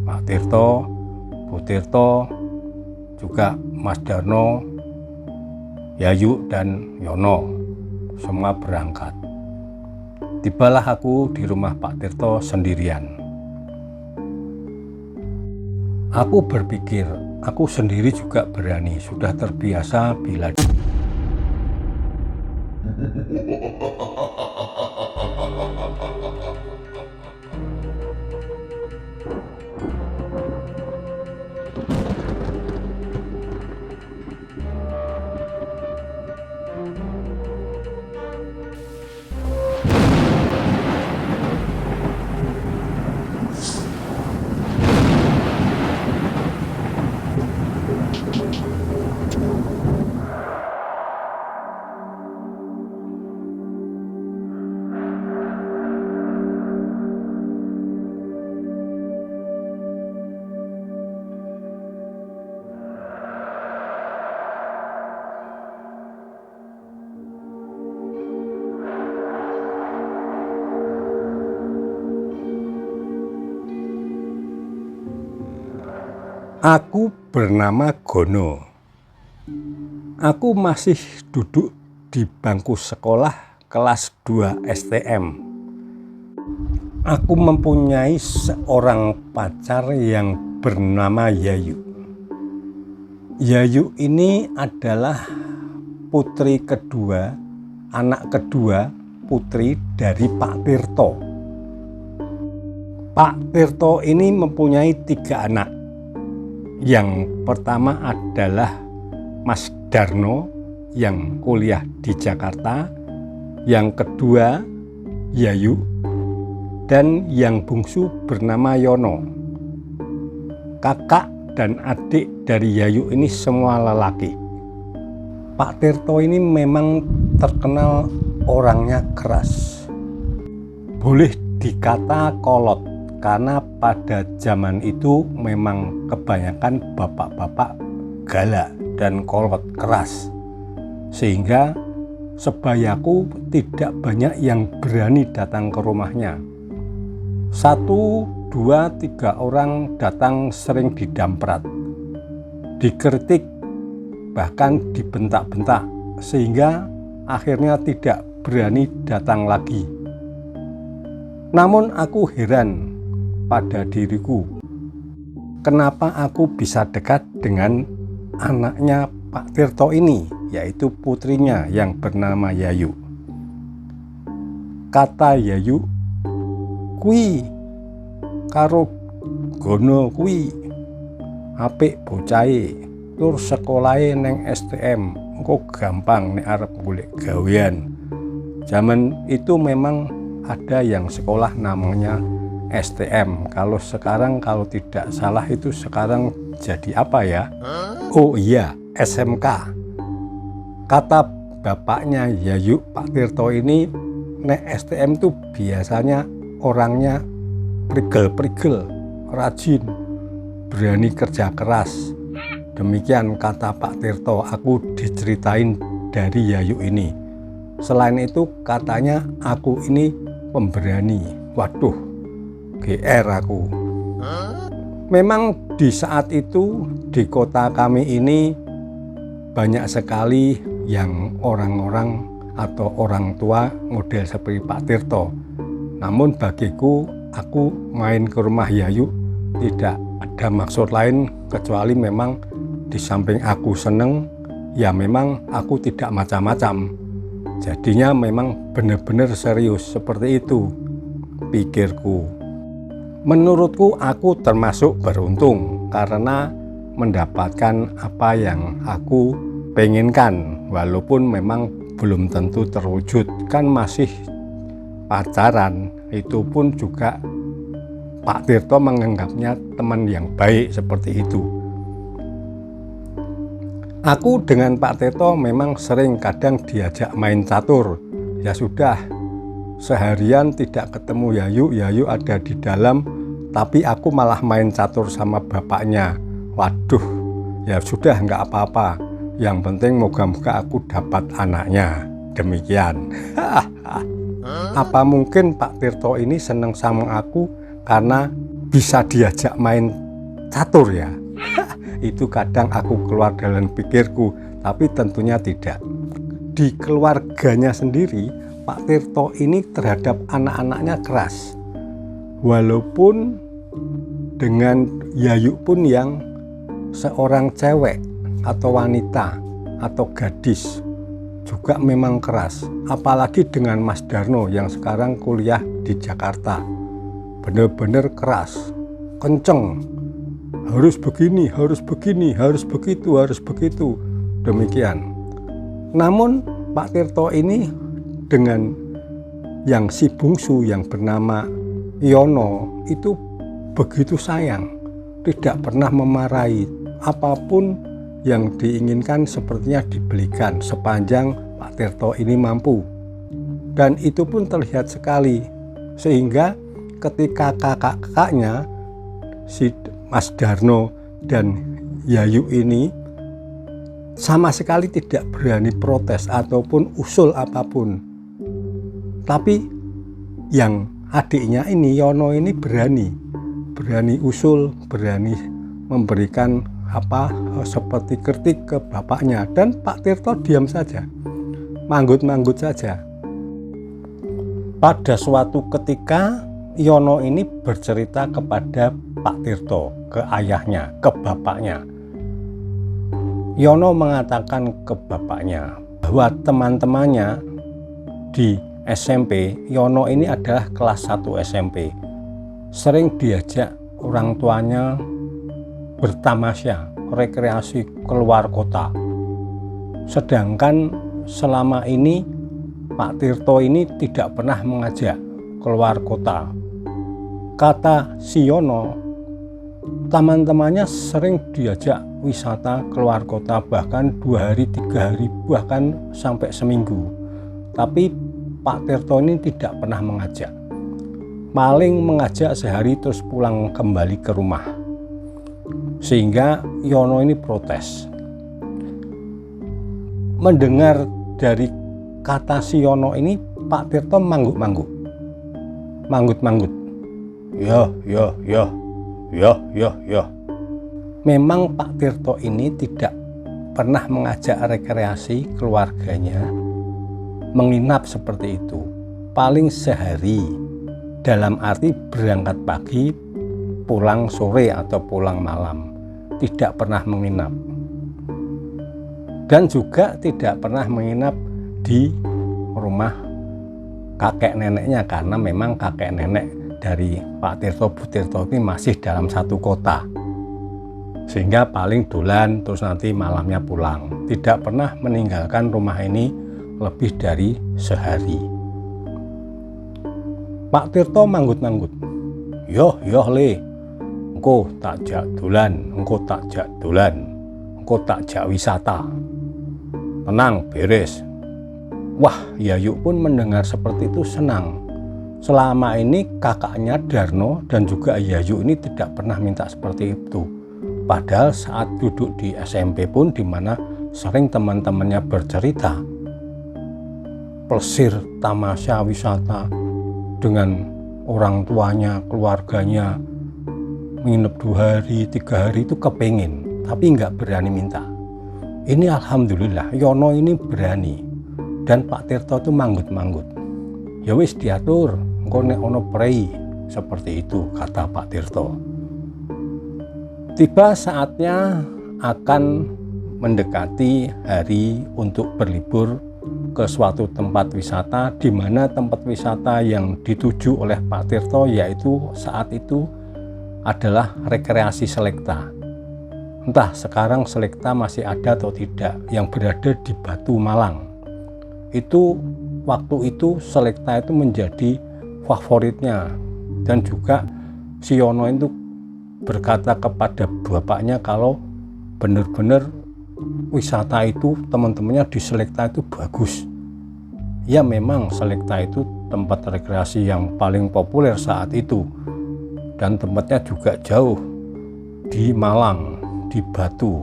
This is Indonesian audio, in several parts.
Pak Tirto, Bu Tirto, juga Mas Darno, Yayu dan Yono, semua berangkat. Tibalah aku di rumah Pak Tirto sendirian. Aku berpikir, aku sendiri juga berani, sudah terbiasa bila Aku bernama Gono. Aku masih duduk di bangku sekolah kelas 2 STM. Aku mempunyai seorang pacar yang bernama Yayu. Yayu ini adalah putri kedua, anak kedua putri dari Pak Tirto. Pak Tirto ini mempunyai 3 anak. Yang pertama adalah Mas Darno yang kuliah di Jakarta, yang kedua Yayu, dan yang bungsu bernama Yono. Kakak dan adik dari Yayu ini semua lelaki. Pak Tirto ini memang terkenal orangnya keras. Boleh dikata kolot. Karena pada zaman itu memang kebanyakan bapak-bapak galak dan kolot keras. Sehingga sebayaku tidak banyak yang berani datang ke rumahnya. 1, 2, 3 orang datang sering didamprat, dikritik, bahkan dibentak-bentak. Sehingga akhirnya tidak berani datang lagi. Namun aku heran pada diriku, kenapa aku bisa dekat dengan anaknya Pak Tirto ini, yaitu putrinya yang bernama Yayu. Kata Yayu, "Kui karo Gono kui apik bocahe, tur sekolahe neng STM, engko gampang nek arep golek gawean." Zaman itu memang ada yang sekolah namanya STM. Kalau sekarang, kalau tidak salah itu sekarang jadi apa ya? Oh iya, SMK. Kata bapaknya Yayu, Pak Tirto ini, nek STM itu biasanya orangnya prigel-prigel, rajin, berani kerja keras. Demikian kata Pak Tirto, aku diceritain dari Yayu ini. Selain itu katanya aku ini pemberani. Waduh, GR aku. Memang di saat itu di kota kami ini banyak sekali yang orang-orang atau orang tua model seperti Pak Tirto. Namun bagiku, aku main ke rumah Yayu tidak ada maksud lain kecuali memang di samping aku seneng, ya memang aku tidak macam-macam. Jadinya memang benar-benar serius seperti itu pikirku. Menurutku aku termasuk beruntung karena mendapatkan apa yang aku penginkan, walaupun memang belum tentu terwujud, kan masih pacaran. Itu pun juga Pak Tirto menganggapnya teman yang baik seperti itu. Aku dengan Pak Tirto memang sering kadang diajak main catur. Ya sudah, seharian tidak ketemu Yayu ada di dalam, tapi aku malah main catur sama bapaknya. Waduh, ya sudah nggak apa-apa. Yang penting moga-moga aku dapat anaknya. Demikian. Apa mungkin Pak Tirto ini seneng sama aku karena bisa diajak main catur ya. Itu kadang aku keluar dalam pikirku, tapi tentunya tidak. Di keluarganya sendiri, Pak Tirto ini terhadap anak-anaknya keras. Walaupun dengan Yayu pun yang seorang cewek atau wanita atau gadis juga memang keras. Apalagi dengan Mas Darno yang sekarang kuliah di Jakarta. Benar-benar keras, kenceng. Harus begini, harus begini, harus begitu, harus begitu. Demikian. Namun Pak Tirto ini dengan yang si bungsu yang bernama Yono itu begitu sayang, tidak pernah memarahi. Apapun yang diinginkan sepertinya dibelikan sepanjang Pak Tirto ini mampu. Dan itu pun terlihat sekali, sehingga ketika kakak-kakaknya si Mas Darno dan Yayu ini sama sekali tidak berani protes ataupun usul apapun. Tapi yang adiknya ini, Yono ini berani usul, berani memberikan seperti kritik ke bapaknya, dan Pak Tirto diam saja, manggut-manggut saja. Pada suatu ketika Yono ini bercerita kepada Pak Tirto, ke ayahnya, ke bapaknya. Yono mengatakan ke bapaknya bahwa teman-temannya di SMP, Yono ini adalah kelas 1 SMP, sering diajak orang tuanya bertamasya, rekreasi keluar kota. Sedangkan selama ini Pak Tirto ini tidak pernah mengajak keluar kota. Kata si Yono, teman-temannya sering diajak wisata keluar kota, bahkan 2 hari, 3 hari, bahkan sampai seminggu. Tapi Pak Tirto ini tidak pernah mengajak. Paling mengajak sehari terus pulang kembali ke rumah. Sehingga Yono ini protes. Mendengar dari kata si Yono ini, Pak Tirto manggut-manggut. Yo. Memang Pak Tirto ini tidak pernah mengajak rekreasi keluarganya menginap seperti itu. Paling sehari, dalam arti berangkat pagi, pulang sore atau pulang malam. Tidak pernah menginap. Dan juga tidak pernah menginap di rumah kakek neneknya, karena memang kakek nenek dari Pak Tirto, Bu Tirto ini masih dalam satu kota. Sehingga paling dolan terus nanti malamnya pulang. Tidak pernah meninggalkan rumah ini lebih dari sehari. Pak Tirto manggut-manggut. Yo le, engko tak jak dolan, engko tak jak dolan, engko tak jak wisata. Tenang, beres. Wah, Yayu pun mendengar seperti itu senang. Selama ini kakaknya Darno dan juga Yayu ini tidak pernah minta seperti itu. Padahal saat duduk di SMP pun, di mana sering teman-temannya bercerita, plesir, tamasya, wisata dengan orang tuanya, keluarganya, nginep 2 hari, 3 hari itu kepingin, tapi nggak berani minta. Ini alhamdulillah Yono ini berani, dan Pak Tirto itu manggut-manggut. Ya wis diatur, engko nek ono prei, seperti itu kata Pak Tirto. Tiba saatnya akan mendekati hari untuk berlibur ke suatu tempat wisata, di mana tempat wisata yang dituju oleh Pak Tirto yaitu saat itu adalah rekreasi Selekta. Entah sekarang Selekta masih ada atau tidak, yang berada di Batu Malang. Itu waktu itu Selekta itu menjadi favoritnya, dan juga si Yono itu berkata kepada bapaknya kalau benar-benar wisata itu teman-temannya di Selekta itu bagus. Ya memang Selekta itu tempat rekreasi yang paling populer saat itu, dan tempatnya juga jauh di Malang, di Batu.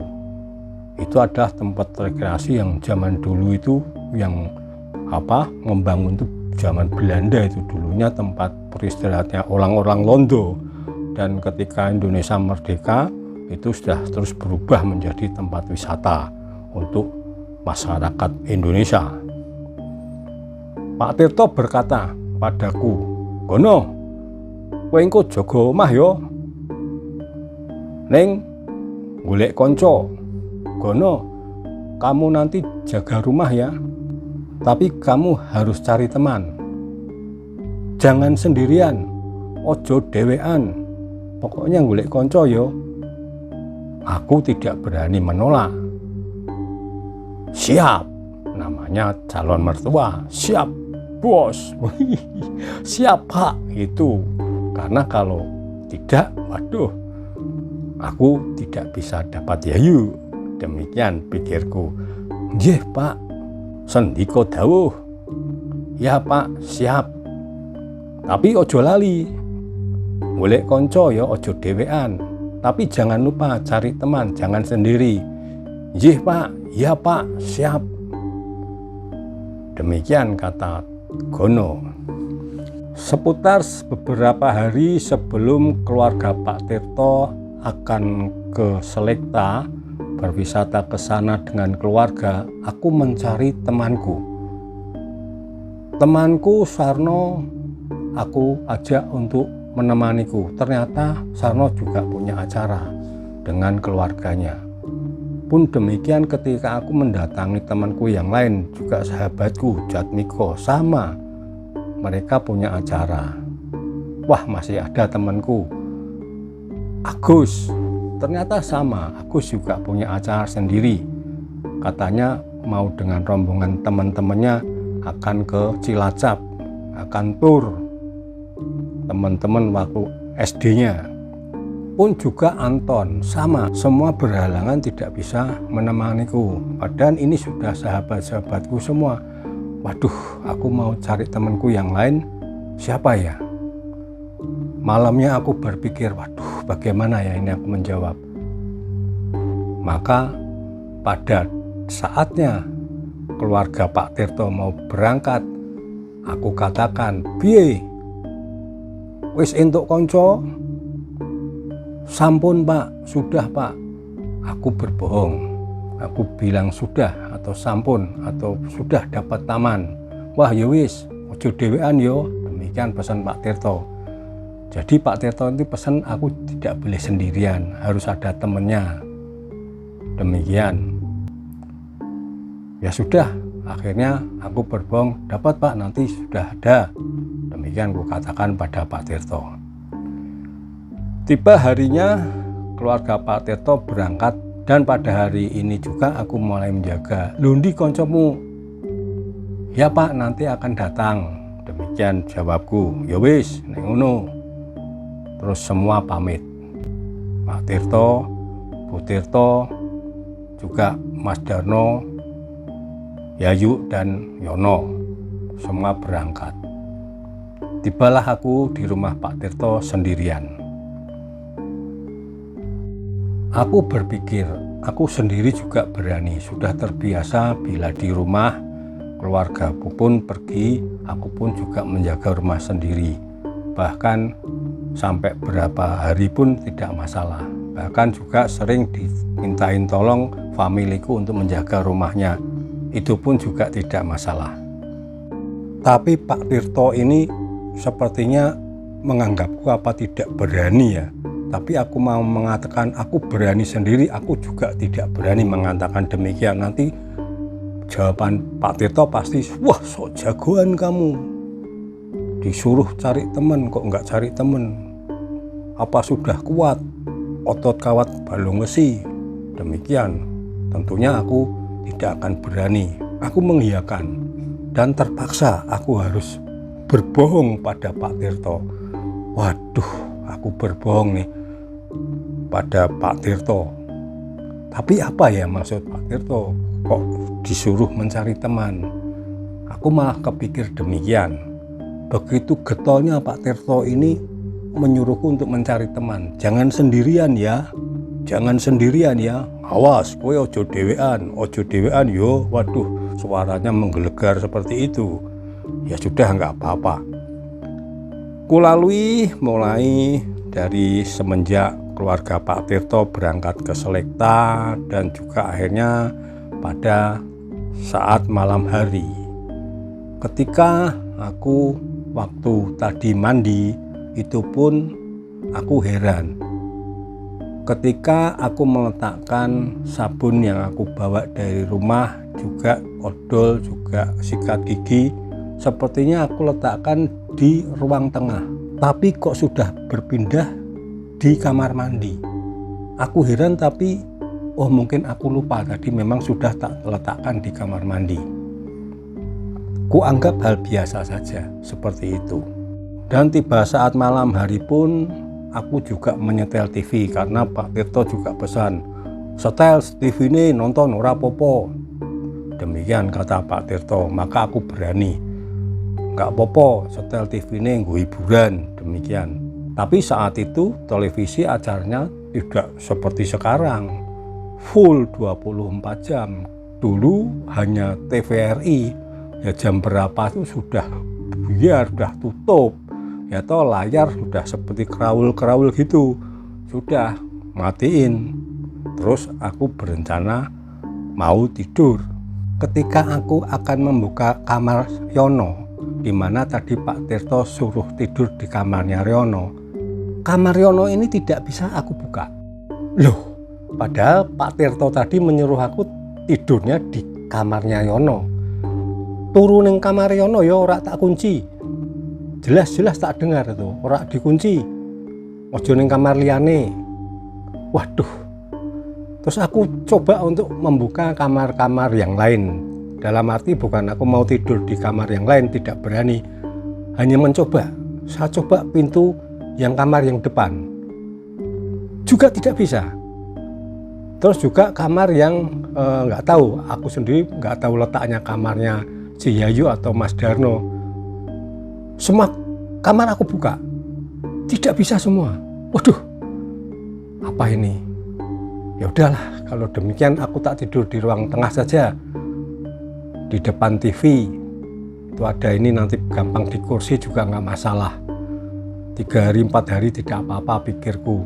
Itu adalah tempat rekreasi yang zaman dulu itu yang membangun itu zaman Belanda, itu dulunya tempat beristirahatnya orang-orang Londo. dan ketika Indonesia merdeka itu sudah terus berubah menjadi tempat wisata untuk masyarakat Indonesia. Pak Tirto berkata padaku, "Gono, kowe engko jaga omah yo. Ning golek konco. Gono, kamu nanti jaga rumah ya. Tapi kamu harus cari teman. Jangan sendirian, ojo dewean. Pokoknya golek konco yo." Aku tidak berani menolak. "Siap," namanya calon mertua. "Siap, bos." "Siap, Pak." Itu karena kalau tidak, waduh, aku tidak bisa dapat yayu. Demikian pikirku. "Nggih, Pak. Sendika dawuh." "Ya, Pak, siap. Tapi ojo lali. Golek konco ya ojo dewean. Tapi jangan lupa cari teman, jangan sendiri." "Nggih, Pak. Ya, Pak, siap." Demikian kata Gono. Seputar beberapa hari sebelum keluarga Pak Tirto akan ke Selekta berwisata ke sana dengan keluarga, aku mencari temanku. Temanku Sarno aku ajak untuk menemaniku. Ternyata Sarno juga punya acara dengan keluarganya. Pun demikian ketika aku mendatangi temanku yang lain, juga sahabatku Jatmiko, sama. Mereka punya acara. Wah, masih ada temanku Agus. Ternyata sama, Agus juga punya acara sendiri. Katanya mau dengan rombongan teman-temannya akan ke Cilacap, akan tur teman-teman waktu SD-nya. Pun juga Anton, sama, semua berhalangan tidak bisa menemaniku. Padahal ini sudah sahabat-sahabatku semua. Waduh, aku mau cari temanku yang lain, siapa ya? Malamnya aku berpikir, waduh, bagaimana ya ini aku menjawab. Maka pada saatnya keluarga Pak Tirto mau berangkat, aku katakan, "Piye? Wis entuk konco?" "Sampun, Pak, sudah, Pak." Aku berbohong. Aku bilang sudah atau sampun atau sudah dapat taman. "Wah, ya wis, ojo dewean yo." Demikian pesan Pak Tirto. Jadi Pak Tirto itu pesan aku tidak boleh sendirian, harus ada temennya. Demikian. Ya sudah, akhirnya aku berbohong, "Dapat, Pak, nanti sudah ada." Demikian aku katakan pada Pak Tirto. Tiba harinya keluarga Pak Tirto berangkat, dan pada hari ini juga aku mulai menjaga. "Lundi koncomu?" "Ya, Pak, nanti akan datang." Demikian jawabku. Ya wis, nek ngono. Terus semua pamit. Pak Tirto, Bu Tirto, juga Mas Darno, Yayu dan Yono, semua berangkat. Tibalah aku di rumah Pak Tirto sendirian. Aku berpikir, aku sendiri juga berani, sudah terbiasa bila di rumah keluarga pun pergi, aku pun juga menjaga rumah sendiri. Bahkan sampai berapa hari pun tidak masalah. Bahkan juga sering dimintain tolong familiku untuk menjaga rumahnya. Itu pun juga tidak masalah. Tapi Pak Tirto ini sepertinya menganggapku apa tidak berani ya. Tapi aku mau mengatakan aku berani sendiri, aku juga tidak berani mengatakan demikian. Nanti jawaban Pak Tirto pasti, "Wah, sok jagoan kamu. Disuruh cari teman kok nggak cari teman. Apa sudah kuat? Otot kawat balung ngesi." Demikian. Tentunya aku tidak akan berani. Aku mengiyakan. Dan terpaksa aku harus berbohong pada Pak Tirto. Waduh, aku berbohong nih pada Pak Tirto. Tapi apa ya maksud Pak Tirto? Kok disuruh mencari teman? Aku malah kepikir demikian. Begitu getolnya Pak Tirto ini menyuruhku untuk mencari teman. "Jangan sendirian ya, jangan sendirian ya. Awas, kowe ojo dewean yo." Waduh, suaranya menggelegar seperti itu. Ya sudah, nggak apa-apa. Kulalui mulai dari semenjak keluarga Pak Tirto berangkat ke Selekta dan juga akhirnya pada saat malam hari. Ketika aku waktu tadi mandi, itu pun aku heran. Ketika aku meletakkan sabun yang aku bawa dari rumah, juga odol, juga sikat gigi, sepertinya aku letakkan di ruang tengah, tapi kok sudah berpindah di kamar mandi. Aku heran, tapi oh mungkin aku lupa tadi memang sudah tak letakkan di kamar mandi. Ku anggap hal biasa saja seperti itu. Dan tiba saat malam hari pun aku juga menyetel TV karena Pak Tirto juga pesan, setel TV ini nonton ora popo. Demikian kata Pak Tirto, maka aku berani. Nggak popo setel TV ini nggo hiburan, demikian. Tapi saat itu televisi acaranya tidak seperti sekarang, full 24 jam. Dulu hanya TVRI, ya jam berapa itu sudah buyar, sudah tutup. Ya toh layar sudah seperti kerawul-kerawul gitu, sudah matiin. Terus aku berencana mau tidur. Ketika aku akan membuka kamar Yono, di mana tadi Pak Tirto suruh tidur di kamarnya Yono, kamar Yono ini tidak bisa aku buka. Loh, padahal Pak Tirto tadi menyuruh aku tidurnya di kamarnya Yono. Turu ning kamar Yono ya ora tak kunci. Jelas-jelas tak dengar itu, ora dikunci. Ojo ning kamar liyane. Waduh. Terus aku coba untuk membuka kamar-kamar yang lain. Dalam arti bukan aku mau tidur di kamar yang lain, tidak berani. Hanya mencoba. Saya coba pintu yang kamar yang depan. Juga tidak bisa. Terus juga kamar yang nggak tahu, aku sendiri nggak tahu letaknya kamarnya si Yayu atau Mas Darno. Semua kamar aku buka, tidak bisa semua. Waduh, apa ini? Ya udahlah, kalau demikian aku tak tidur di ruang tengah saja, di depan TV. Itu ada ini nanti gampang di kursi juga nggak masalah. 3 hari 4 hari tidak apa-apa pikirku.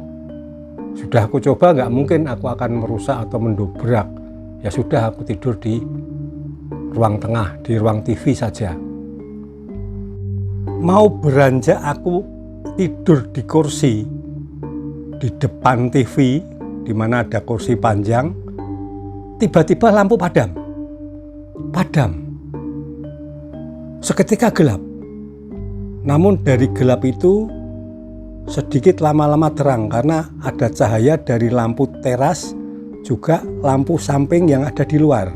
Sudah aku coba, nggak mungkin aku akan merusak atau mendobrak. Ya sudah, aku tidur di ruang tengah, di ruang TV saja. Mau beranjak aku tidur di kursi di depan TV, di mana ada kursi panjang, tiba-tiba lampu padam. Seketika gelap. Namun dari gelap itu sedikit lama-lama terang karena ada cahaya dari lampu teras, juga lampu samping yang ada di luar.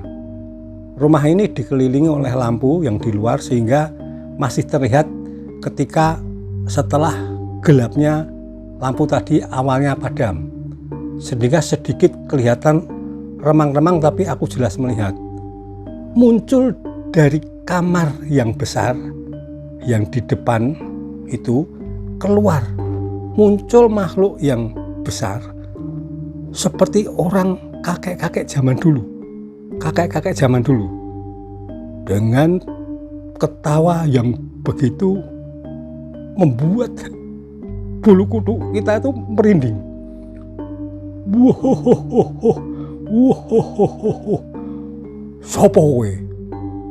Rumah ini dikelilingi oleh lampu yang di luar sehingga masih terlihat ketika setelah gelapnya lampu tadi awalnya padam, sehingga sedikit kelihatan remang-remang, tapi aku jelas melihat muncul dari kamar yang besar yang di depan itu, keluar muncul makhluk yang besar seperti orang kakek-kakek zaman dulu dengan ketawa yang begitu membuat bulu kuduk kita itu merinding. Sopo kowe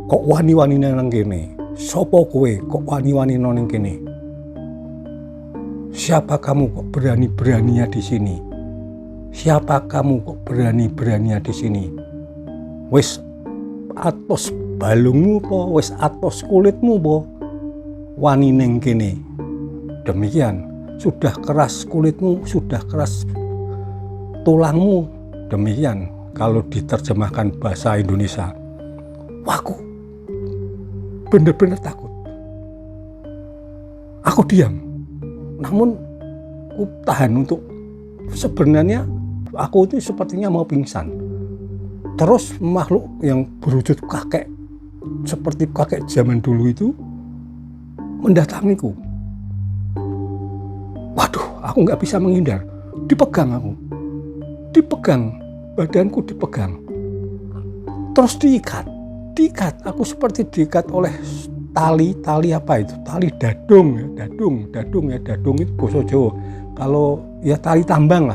kok wani-wani nang kene? Sopo kowe kok wani-wani nang kene? Siapa kamu kok berani-beraninya di sini? Siapa kamu kok berani-beraninya di sini? Wis atos balungmu po, wis atos kulitmu po, wani neng kene. Demikian, sudah keras kulitmu, sudah keras tulangmu. Demikian kalau diterjemahkan bahasa Indonesia. Wah, aku benar-benar takut. Aku diam, namun aku tahan untuk, sebenarnya aku itu sepertinya mau pingsan. Terus makhluk yang berwujud kakek, seperti kakek zaman dulu itu mendatangiku. Waduh, aku nggak bisa menghindar. Dipegang aku, badanku dipegang. Terus diikat. Aku seperti diikat oleh tali apa itu? Tali dadung itu bahasa Jawa. kalau ya tali tambang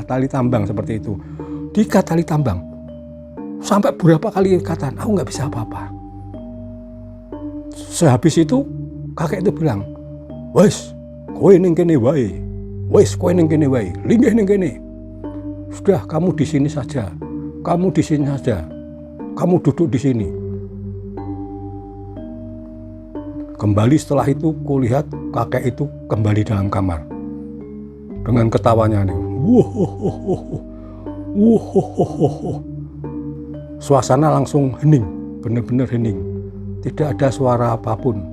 seperti itu. Diikat tali tambang. Sampai berapa kali ikatan, aku nggak bisa apa-apa. Sehabis itu kakek itu bilang, "Wes, kowe ning kene wae. Wes, kowe ning kene wae. Linggih ning kene. Sudah, kamu di sini saja. Kamu di sini saja. Kamu duduk di sini." Kembali setelah itu, kulihat kakek itu kembali dalam kamar. Dengan ketawanya nih. Suasana langsung hening, benar-benar hening. Tidak ada suara apapun.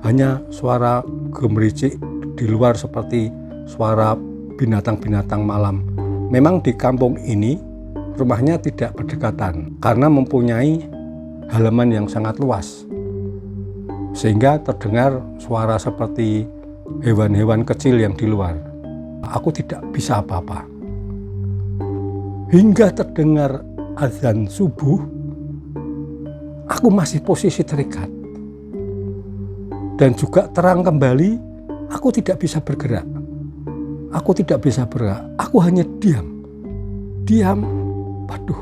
Hanya suara gemericik di luar seperti suara binatang-binatang malam. Memang di kampung ini rumahnya tidak berdekatan karena mempunyai halaman yang sangat luas. Sehingga terdengar suara seperti hewan-hewan kecil yang di luar. Aku tidak bisa apa-apa. Hingga terdengar azan subuh, aku masih posisi terikat. Dan juga terang kembali, aku tidak bisa bergerak. Aku tidak bisa bergerak, aku hanya diam. Diam, waduh,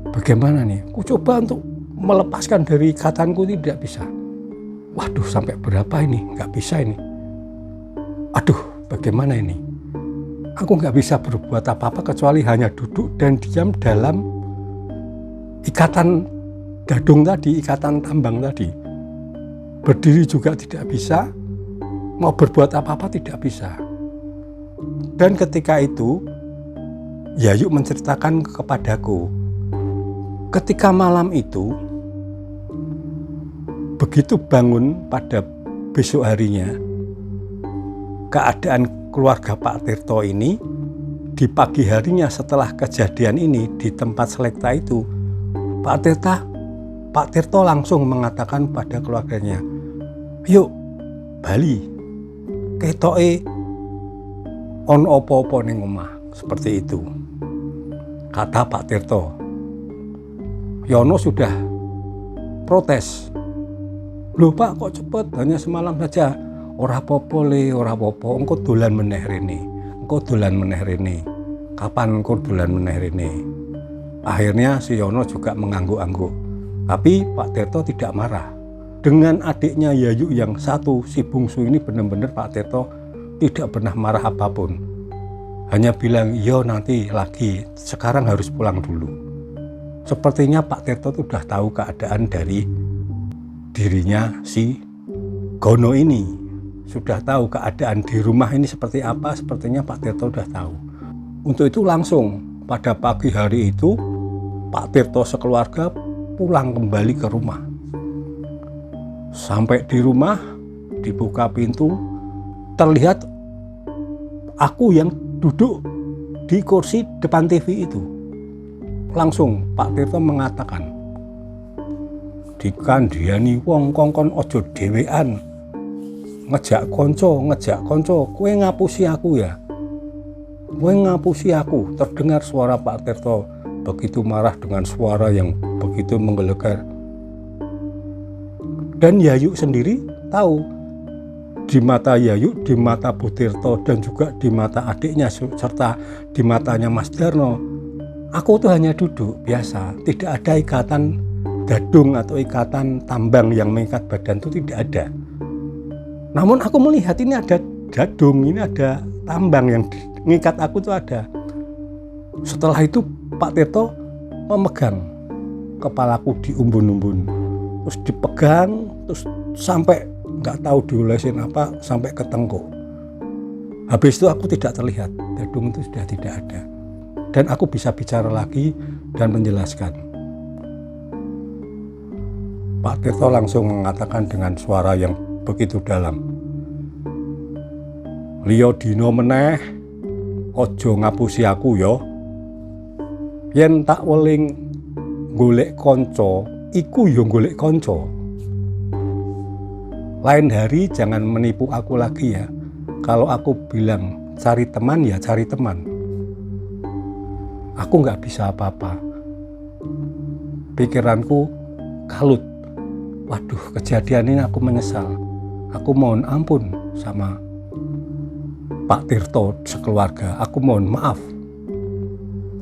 bagaimana nih? Aku coba untuk melepaskan dari ikatanku, tidak bisa. Waduh, sampai berapa ini? Nggak bisa ini. Aduh, bagaimana ini? Aku nggak bisa berbuat apa-apa kecuali hanya duduk dan diam dalam ikatan dadung tadi, ikatan tambang tadi. Berdiri juga tidak bisa, mau berbuat apa-apa tidak bisa. Dan ketika itu, Yayu menceritakan kepadaku, ketika malam itu, begitu bangun pada besok harinya, keadaan keluarga Pak Tirto ini di pagi harinya setelah kejadian ini di tempat selekta itu, Pak Tirto langsung mengatakan pada keluarganya, "Yuk, bali, ketoke ono opo-opo ning omah," seperti itu. Kata Pak Tirto. Yono sudah protes. "Loh Pak, kok cepet? Hanya semalam saja." "Ora popo le, ora popo. Engko dolan meneh rene. Engko dolan meneh rene. Kapan engko dolan meneh rene?" Akhirnya si Yono juga mengangguk-angguk. Tapi Pak Tirto tidak marah. Dengan adiknya Yayu yang satu, si bungsu ini benar-benar Pak Tirto tidak pernah marah apapun. Hanya bilang, "Yo nanti lagi, sekarang harus pulang dulu." Sepertinya Pak Tirto sudah tahu keadaan dari dirinya si Gono ini. Sudah tahu keadaan di rumah ini seperti apa, sepertinya Pak Tirto sudah tahu. Untuk itu langsung pada pagi hari itu, Pak Tirto sekeluarga pulang kembali ke rumah. Sampai di rumah, dibuka pintu, terlihat aku yang duduk di kursi depan TV itu. Langsung Pak Tirto mengatakan, "Dikandhani wong kongkon ojo dhewean. Ngejak konco, kowe ngapusi aku ya. Kowe ngapusi aku." Terdengar suara Pak Tirto begitu marah dengan suara yang begitu menggelegar. Dan Yayu sendiri tahu, di mata Yayu, di mata Bu Tirto, dan juga di mata adiknya serta di matanya Mas Darno, aku tuh hanya duduk biasa, tidak ada ikatan dadung atau ikatan tambang yang mengikat badan, itu tidak ada. Namun aku melihat ini ada dadung, ini ada tambang yang mengikat aku tuh ada. Setelah itu Pak Tirto memegang kepalaku di umbun-umbun, terus dipegang, terus sampai nggak tahu diolesin apa, sampai ke tengkuk. Habis itu aku tidak terlihat, dadung itu sudah tidak ada. Dan aku bisa bicara lagi dan menjelaskan. Pak Tirto langsung mengatakan dengan suara yang begitu dalam, "Liya dina meneh ojo ngapusi aku ya. Yen tak weling golek kanca, iku ya golek kanca. Lain hari jangan menipu aku lagi ya. Kalau aku bilang cari teman ya cari teman. Aku nggak bisa apa-apa." Pikiranku kalut. Waduh, kejadian ini aku menyesal. Aku mohon ampun sama Pak Tirto sekeluarga. Aku mohon maaf,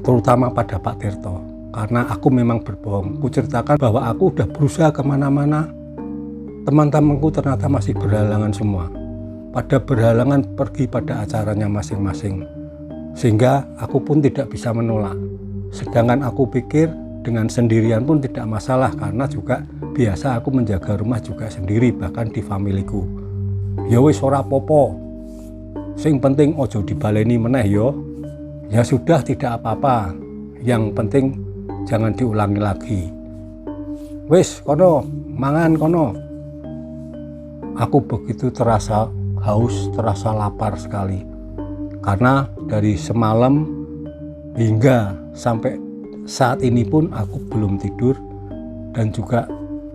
terutama pada Pak Tirto, karena aku memang berbohong. Kuceritakan bahwa aku udah berusaha kemana-mana, teman-temanku ternyata masih berhalangan semua. Pada berhalangan pergi pada acaranya masing-masing, sehingga aku pun tidak bisa menolak. Sedangkan aku pikir dengan sendirian pun tidak masalah, karena juga biasa aku menjaga rumah juga sendiri, bahkan di familiku. Ya wis ora popo, sing penting ojo dibaleni meneh yo. Ya sudah, tidak apa-apa, yang penting jangan diulangi lagi. Wis kono mangan kono. Aku begitu terasa haus, terasa lapar sekali, karena dari semalam hingga sampai saat ini pun aku belum tidur, dan juga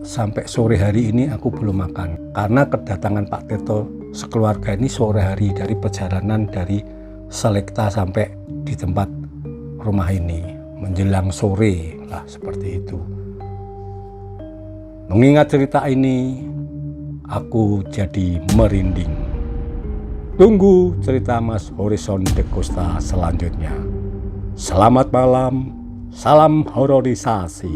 sampai sore hari ini aku belum makan, karena kedatangan Pak Tirto sekeluarga ini sore hari dari perjalanan dari Selekta sampai di tempat rumah ini menjelang sore lah, seperti itu. Mengingat cerita ini aku jadi merinding. Tunggu cerita Mas Horizon de Costa selanjutnya. Selamat malam, salam hororisasi.